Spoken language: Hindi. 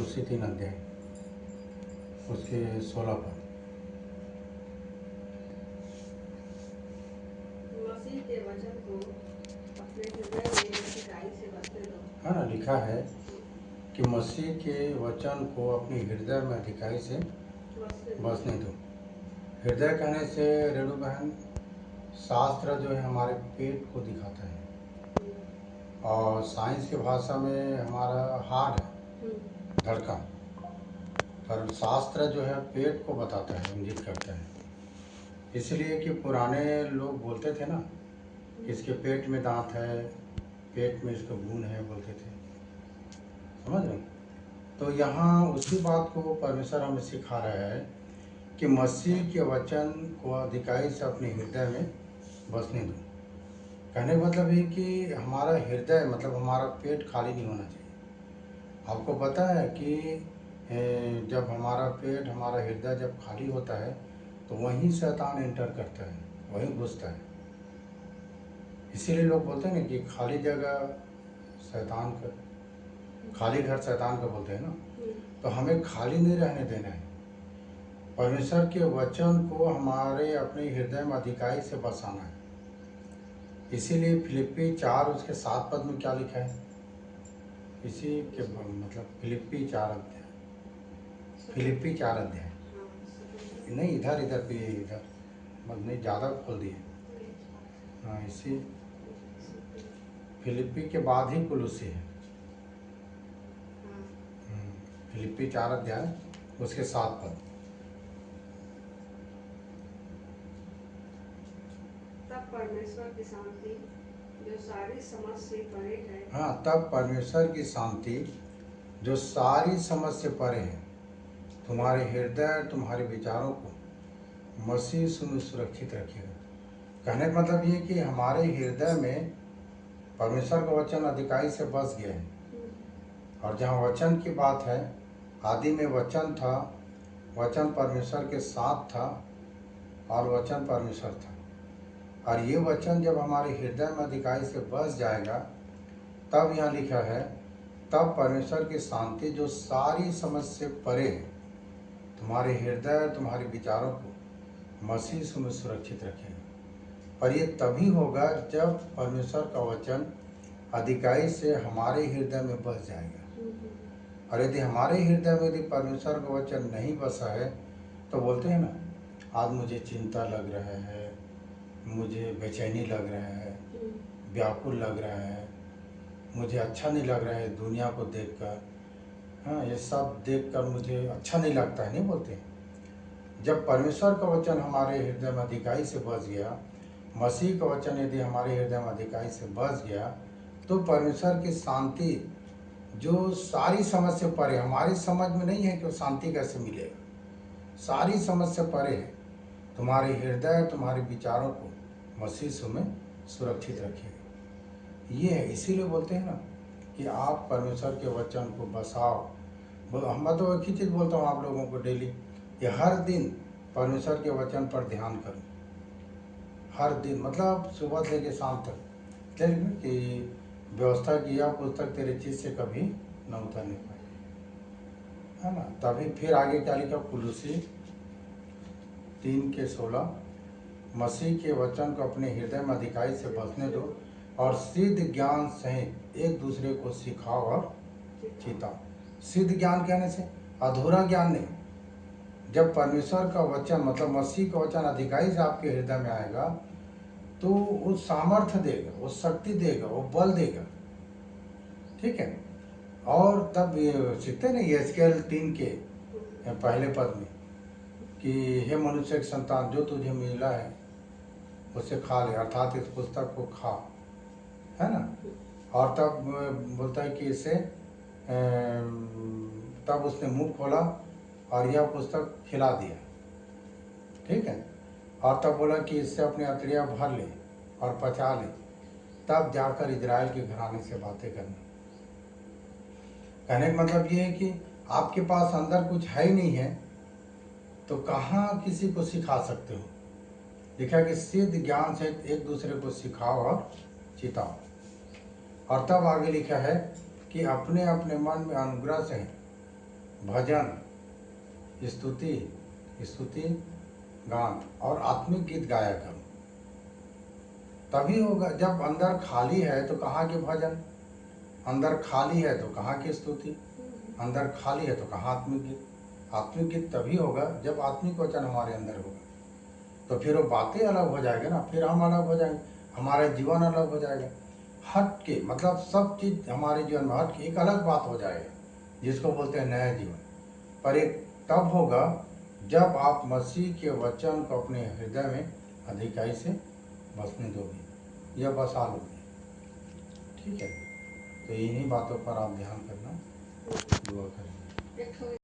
कुलुसी 3 अध्याय उसके 16 पद। मसीह के वचन को अपने हृदय में अधिकाई से बसने दो। है ना, लिखा है कि मसीह के वचन को अपने हृदय में अधिकाई से बसने दो। हृदय कहने से रेणु बहन शास्त्र जो है हमारे पेट को दिखाता है, और साइंस की भाषा में हमारा हार्ट है, धड़कन। पर शास्त्र जो है पेट को बताता है, इंगित करता है। इसलिए कि पुराने लोग बोलते थे ना कि इसके पेट में दांत है, पेट में इसका खून है, बोलते थे। समझ रहे? तो यहाँ उसी बात को परमेश्वर हमें सिखा रहा है कि मसीह के वचन को अधिकाई से अपने हृदय में बसने दो। कहने का मतलब है कि हमारा हृदय मतलब हमारा पेट खाली नहीं होना चाहिए। आपको पता है कि जब हमारा पेट, हमारा हृदय जब खाली होता है तो वहीं शैतान एंटर करता है, वहीं घुसता है। इसीलिए लोग बोलते हैं ना कि खाली जगह शैतान का, खाली घर शैतान का बोलते हैं ना। तो हमें खाली नहीं रहने देना है। परमेश्वर के वचन को हमारे अपने हृदय में अधिकाई से बसाना है। इसीलिए फिलिप्पी 4 उसके 7 पद में क्या लिखा है? इसी के मतलब फिलिप्पी 4 अध्याय, फिलिप्पी 4 अध्याय नहीं, इधर भी, इधर मतलब नहीं, ज़्यादा खोल दिए। हाँ, इसी फिलिप्पी के बाद ही कुलुसी है। फिलिप्पी 4 अध्याय उसके 7 पद। तब परमेश्वर की शांति जो सारी समझ से परे है। हाँ, तब परमेश्वर की शांति जो सारी समझ से परे है तुम्हारे हृदय, तुम्हारे विचारों को मसीह में सुरक्षित रखेगा। कहने का मतलब ये कि हमारे हृदय में परमेश्वर का वचन अधिकाई से बस गया है। और जहाँ वचन की बात है, आदि में वचन था, वचन परमेश्वर के साथ था और वचन परमेश्वर था। और ये वचन जब हमारे हृदय में अधिकाई से बस जाएगा, तब यहाँ लिखा है, तब परमेश्वर की शांति जो सारी समझ से परे है तुम्हारे हृदय, तुम्हारे विचारों को मसीह में सुरक्षित रखेगा। पर ये तभी होगा जब परमेश्वर का वचन अधिकाई से हमारे हृदय में बस जाएगा। और यदि हमारे हृदय में यदि परमेश्वर का वचन नहीं बसा है तो बोलते हैं ना, आज मुझे चिंता लग रहा है, मुझे बेचैनी लग रहा है, व्याकुल लग रहा है, मुझे अच्छा नहीं लग रहा है दुनिया को देखकर। हाँ, ये सब देखकर मुझे अच्छा नहीं लगता है, नहीं बोलते हैं। जब परमेश्वर का वचन हमारे हृदय में अधिकाई से बस गया, मसीह का वचन यदि हमारे हृदय में अधिकाई से बस गया, तो परमेश्वर की शांति जो सारी समझ से परे, हमारी समझ में नहीं है कि वो शांति कैसे मिलेगा, सारी समझ से परे है, तुम्हारे हृदय, तुम्हारे विचारों को मसीह में सुरक्षित रखेगा। ये है, इसीलिए बोलते हैं ना कि आप परमेश्वर के वचन को बसाओ। मैं तो एक ही चीज़ बोलता हूँ आप लोगों को डेली, कि हर दिन परमेश्वर के वचन पर ध्यान करो। हर दिन मतलब सुबह से लेकर शाम तक, कि व्यवस्था किया पुस्तक तेरे चीज से कभी न उतरने पाए, है ना। तभी फिर आगे क्या लिखा? कुलुसी 3 के 16, मसीह के वचन को अपने हृदय में अधिकाई से बसने दो और सिद्ध ज्ञान सहित एक दूसरे को सिखाओ और चिताओ। सिद्ध ज्ञान कहने से अधूरा ज्ञान नहीं। जब परमेश्वर का वचन मतलब मसीह का वचन अधिकाई से आपके हृदय में आएगा तो वो सामर्थ्य देगा, वो शक्ति देगा, वो बल देगा, ठीक है। और तब सीखते ना यहेजकेल 3 के पहले पद में कि हे मनुष्य की संतान, जो तुझे मिला है उसे खा ले, अर्थात इस पुस्तक को खा, है ना। और तब बोलता है कि इसे तब उसने मुंह खोला और यह पुस्तक खिला दिया, ठीक है। और तब बोला कि इससे अपनी अतड़ियाँ भर ले और पचा ले, तब जाकर इजराइल के घराने से बातें करना। कहने का मतलब ये है कि आपके पास अंदर कुछ है ही नहीं है तो कहाँ किसी को सिखा सकते हो। लिखा कि सिद्ध ज्ञान से एक दूसरे को सिखाओ और चिताओ। और तब आगे लिखा है कि अपने अपने मन में अनुग्रह से भजन, स्तुति, स्तुति गान और आत्मिक गीत गाया करो। तभी होगा। जब अंदर खाली है तो कहाँ के भजन, अंदर खाली है तो कहाँ की स्तुति, अंदर खाली है तो कहाँ आत्मिक गीत। आत्मिक गीत तभी होगा जब आत्मिक वचन हमारे अंदर होगा। तो फिर वो बातें अलग हो जाएगी ना, फिर हम अलग हो जाएंगे, हमारा जीवन अलग हो जाएगा। हट के मतलब सब चीज हमारे जीवन में हट के एक अलग बात हो जाएगा, जिसको बोलते हैं नया जीवन। पर एक तब होगा जब आप मसीह के वचन को अपने हृदय में अधिकाई से बसने दोगे या बसा लोगे। ठीक है, तो इन्हीं बातों पर आप ध्यान करना, दुआ करेंगे।